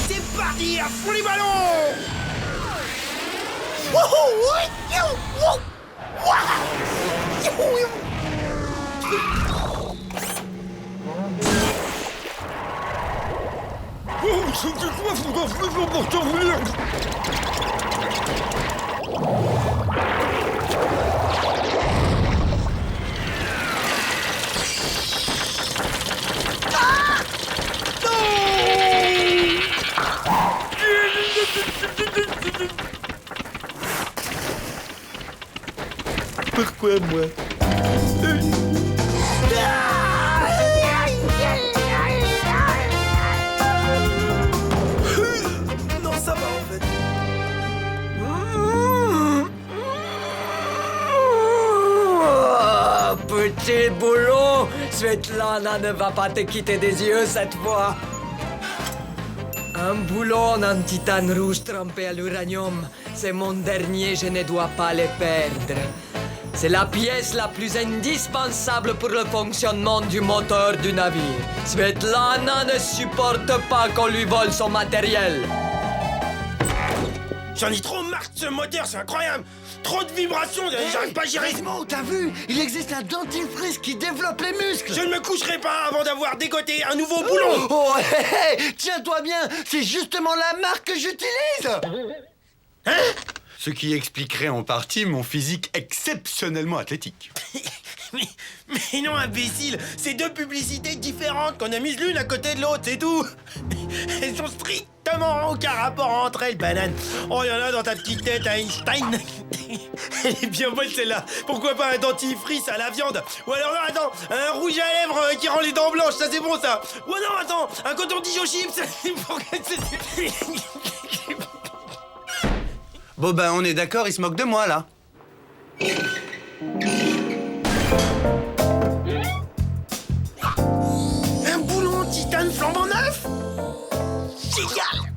C'est parti, à fond les ballons. C'était quoi ce qu'on fait pour t'en venir? Pourquoi moi? Non, ça va en fait. Oh, petit boulot, Svetlana ne va pas te quitter des yeux cette fois. Un boulon en titane rouge trempé à l'uranium, c'est mon dernier, je ne dois pas le perdre. C'est la pièce la plus indispensable pour le fonctionnement du moteur du navire. Svetlana ne supporte pas qu'on lui vole son matériel. J'en ai trop marre de ce moteur, c'est incroyable. Trop de vibrations, j'arrive pas à gérer. Gizmo, t'as vu? Il existe un dentifrice qui développe les muscles. Je ne me coucherai pas avant d'avoir dégoté un nouveau boulon. Oh, hé, tiens-toi bien, c'est justement la marque que j'utilise. Hein? Ce qui expliquerait en partie mon physique exceptionnellement athlétique. Mais non, imbécile, c'est deux publicités différentes qu'on a mises l'une à côté de l'autre, c'est tout. Elles sont strictement aucun rapport entre elles, banane. Oh, il y en a dans ta petite tête, Einstein. Elle est bien bonne celle-là. Pourquoi pas un dentifrice à la viande? Ou alors, non, attends, un rouge à lèvres qui rend les dents blanches, ça c'est bon ça. Ou non, attends, un coton-tige aux chips. Bon ben on est d'accord, il se moque de moi là. génial!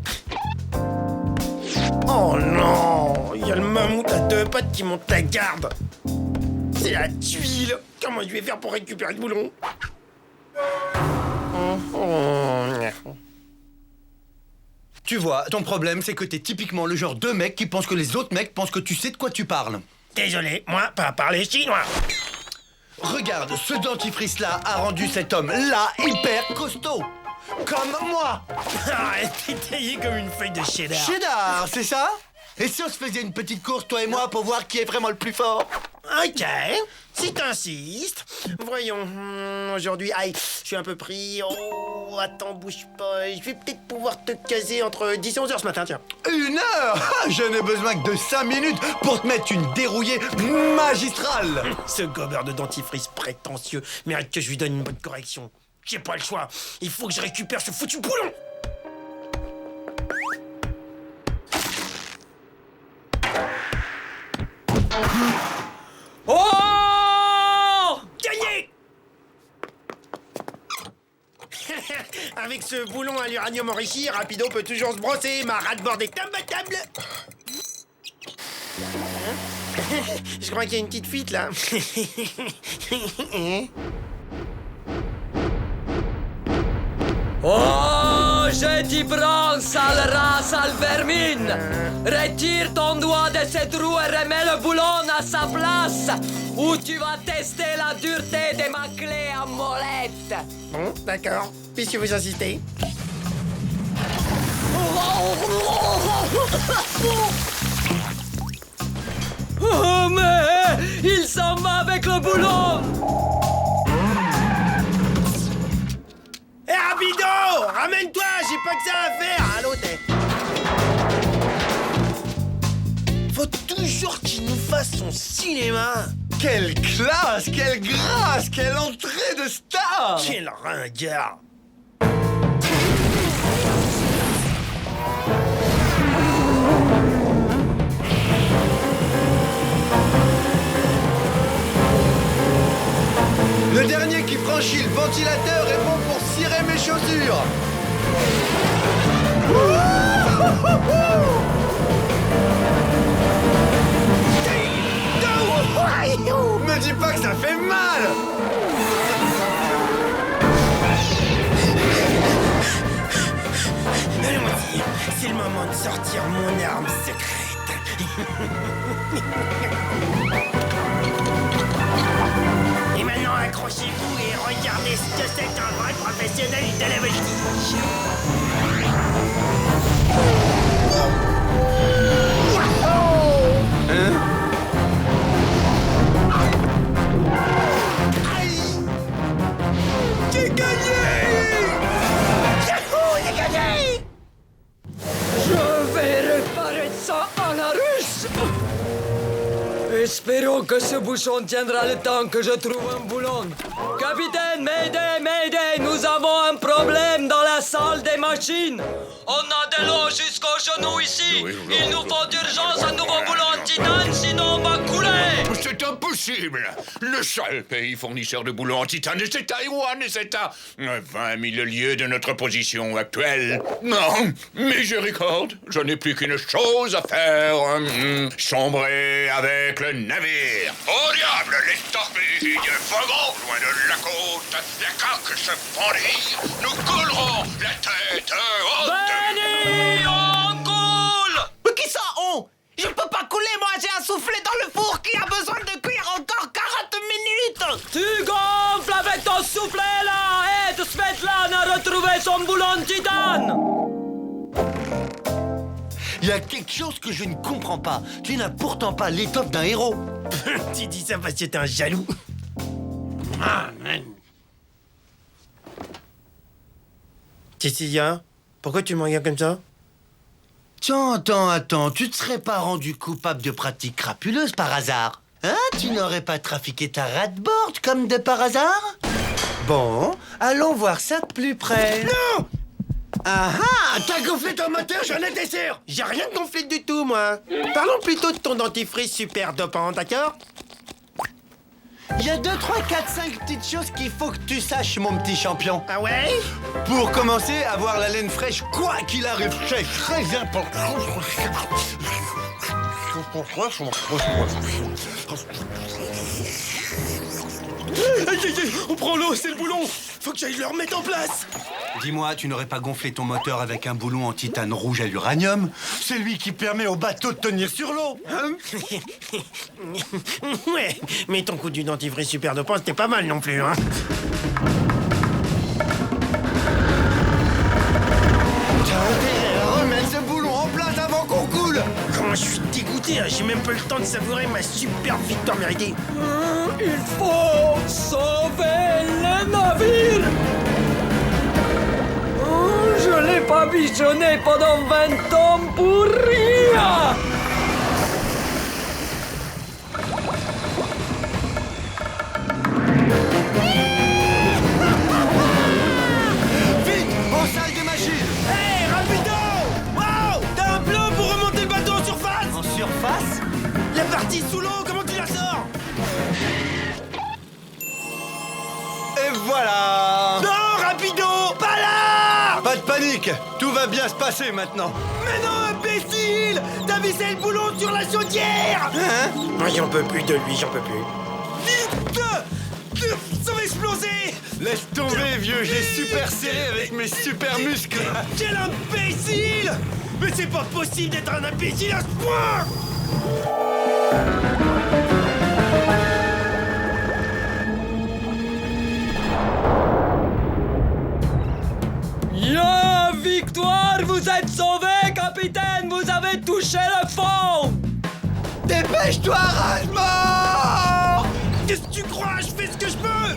Oh non! Il y a le mammouth à 2 pattes qui monte la garde! C'est la tuile! Comment je vais faire pour récupérer le boulon? Tu vois, ton problème, c'est que t'es typiquement le genre de mec qui pense que les autres mecs pensent que tu sais de quoi tu parles. Désolé, moi, pas parler chinois! Regarde, ce dentifrice-là a rendu cet homme-là hyper costaud. Comme moi. Arrête, t'es taillé comme une feuille de cheddar. Cheddar, c'est ça? Et si on se faisait une petite course, toi et moi, pour voir qui est vraiment le plus fort? Ok, si t'insistes. Voyons, aujourd'hui, aïe, je suis un peu pris. Oh, attends, bouge pas. Je vais peut-être pouvoir te caser entre 10 et 11 heures ce matin, tiens. 1 heure? Je n'ai besoin que de 5 minutes pour te mettre une dérouillée magistrale. Ce gobeur de dentifrice prétentieux mérite que je lui donne une bonne correction. J'ai pas le choix. Il faut que je récupère ce foutu boulon. Oh! Gagné! Avec ce boulon à l'uranium enrichi, Rapido peut toujours se brosser. Ma rate-bord est imbattable. Je crois qu'il y a une petite fuite, là. Oh, je t'y prends, sale rat, sale vermine! Retire ton doigt de cette roue et remets le boulon à sa place, ou tu vas tester la dureté de ma clé à molette! Bon, d'accord, puisque vous insistez. Oh, mais il s'en va avec le boulon! Hé, Rapido! Ramène-toi, j'ai pas que ça à faire, à l'hôtel. Faut toujours qu'il nous fasse son cinéma. Quelle classe, quelle grâce, quelle entrée de star! Quel ringard. Le dernier qui franchit le ventilateur est bon pour cirer mes chaussures. Me dis pas que ça fait mal. Allons-y, c'est le moment de sortir mon arme secrète. Et maintenant, accrochez-vous et regardez ce que c'est qu'un vrai professionnel de la voltige. Aïe! J'ai gagné! Yahoo! J'ai gagné! Je vais réparer ça à la russe! Espérons que ce bouchon tiendra le temps que je trouve un boulon. Capitaine, Mayday, Mayday, nous avons un problème dans la salle des machines. On a de l'eau jusqu'aux genoux ici. Il nous faut d'urgence un nouveau boulon en titane, sinon on va couler. C'est impossible. Le seul pays fournisseur de boulons en titane, c'est Taïwan et c'est à 20 000 lieues de notre position actuelle. Non, miséricorde, je n'ai plus qu'une chose à faire. Sombrer avec le navire. Au diable, les torpilles vogueront loin de la côte. La coque se fendit. Nous coulerons la tête haute. Benny, on coule. Mais qui ça, on? Je peux pas couler, moi j'ai un soufflet dans le four qui a besoin de cuire encore 40 minutes. Tu gonfles avec ton soufflet là. Aide Svetlana à retrouver son boulon de titane. Il y a quelque chose que je ne comprends pas. Tu n'as pourtant pas l'étoffe d'un héros. Tu dis ça parce que t'es un jaloux. Cécilia, pourquoi tu me regardes comme ça? Attends, tu te serais pas rendu coupable de pratiques crapuleuses par hasard? Hein? Tu n'aurais pas trafiqué ta rate-board comme de par hasard? Bon, allons voir ça de plus près. Non! Ah ah! T'as gonflé ton moteur, j'en étais sûr! J'ai rien gonflé du tout, moi. Parlons plutôt de ton dentifrice super dopant, d'accord? Il y a 2, 3, 4, 5 petites choses qu'il faut que tu saches, mon petit champion. Ah ouais? Pour commencer, avoir la laine fraîche, quoi qu'il arrive, c'est très important. On prend l'eau, c'est le boulon. Faut que j'aille le remettre en place. Dis-moi, tu n'aurais pas gonflé ton moteur avec un boulon en titane rouge à l'uranium? C'est lui qui permet au bateau de tenir sur l'eau, hein? Ouais, mais ton coup du dentifrice super dopant, c'était pas mal non plus, hein? T'as intérêt à remettre ce boulon en place avant qu'on coule. Comment je suis dégoûté, hein. J'ai même pas eu le temps de savourer ma super victoire méritée. Il faut sauver le navire. Je l'ai pas bichonné pendant 20 ans pour rien. Vite, en salle des machines. Hey, rapido! Wow! T'as un plan pour remonter le bateau en surface? En surface? La partie sous l'eau, comment tu la sors? Et voilà! Non, rapido! Pas là! Pas de panique, tout va bien se passer maintenant. Mais non, imbécile! T'as vissé le boulon sur la chaudière! Hein? J'en peux plus de lui, j'en peux plus. Vite! Ça va exploser! Laisse tomber, vieux, j'ai super serré avec mes super muscles. Quel imbécile! Mais c'est pas possible d'être un imbécile à ce point! Ya, victoire, vous êtes sauvé, capitaine. Vous avez touché le fond. Dépêche-toi, rage-mort! Qu'est-ce que tu crois? Je fais ce que je peux!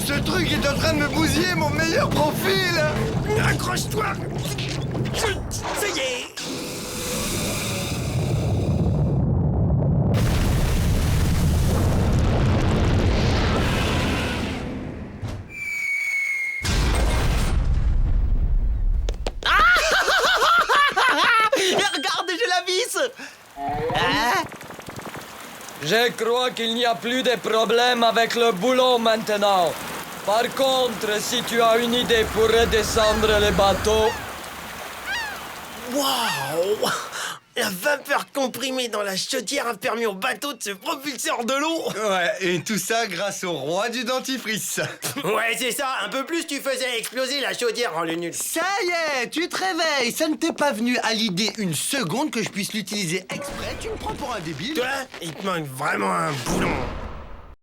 Ce truc est en train de me bousiller mon meilleur profil. Accroche-toi! Ça y est! Regardez, j'ai la vis! Hein? Je crois qu'il n'y a plus de problème avec le boulon maintenant. Par contre, si tu as une idée pour redescendre le bateau... Waouh! La vapeur comprimée dans la chaudière a permis au bateau de se propulser hors de l'eau! Ouais, et tout ça grâce au roi du dentifrice. Ouais, c'est ça! Un peu plus, tu faisais exploser la chaudière en le nul. Ça y est, tu te réveilles. Ça ne t'est pas venu à l'idée une seconde que je puisse l'utiliser exprès. Tu me prends pour un débile. Toi, il te manque vraiment un boulon.